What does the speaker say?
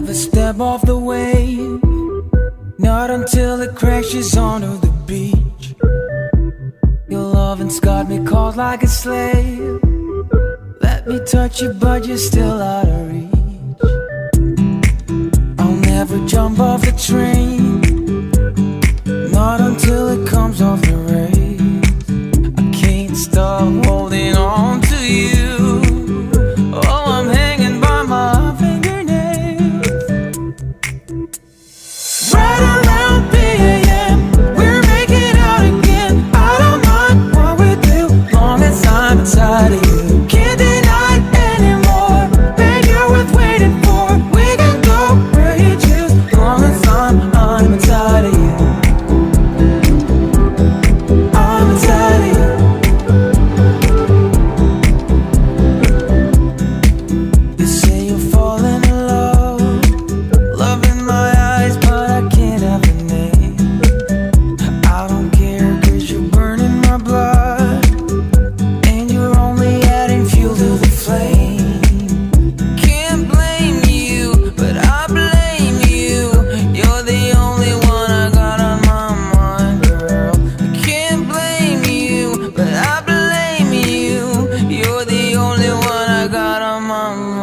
never step off the wave, not until it crashes onto the beach. Your loving's got me caught like a slave. Let me touch you, but you're still out of reach. I'll never jump off the train, not until it comes off the rails. I can't stop holding on to you. Oh, I'm hanging by my fingernails. Right around p.m., we're making out again. I don't mind what we do, long as I'm inside of you. Can't deny it anymore, babe, you're worth waiting for. We can go where you choose, long as I'm inside of you. I'm inside of you. You say you're falling in love, love in my eyes, but I can't have a name. I don't care, 'cause you're burning my blood, and you're only adding fuel to the flame. Can't blame you, but I blame you. You're the only one I got on my mind, girl. I can't blame you, but I blame you. You're the only one I got on my mind.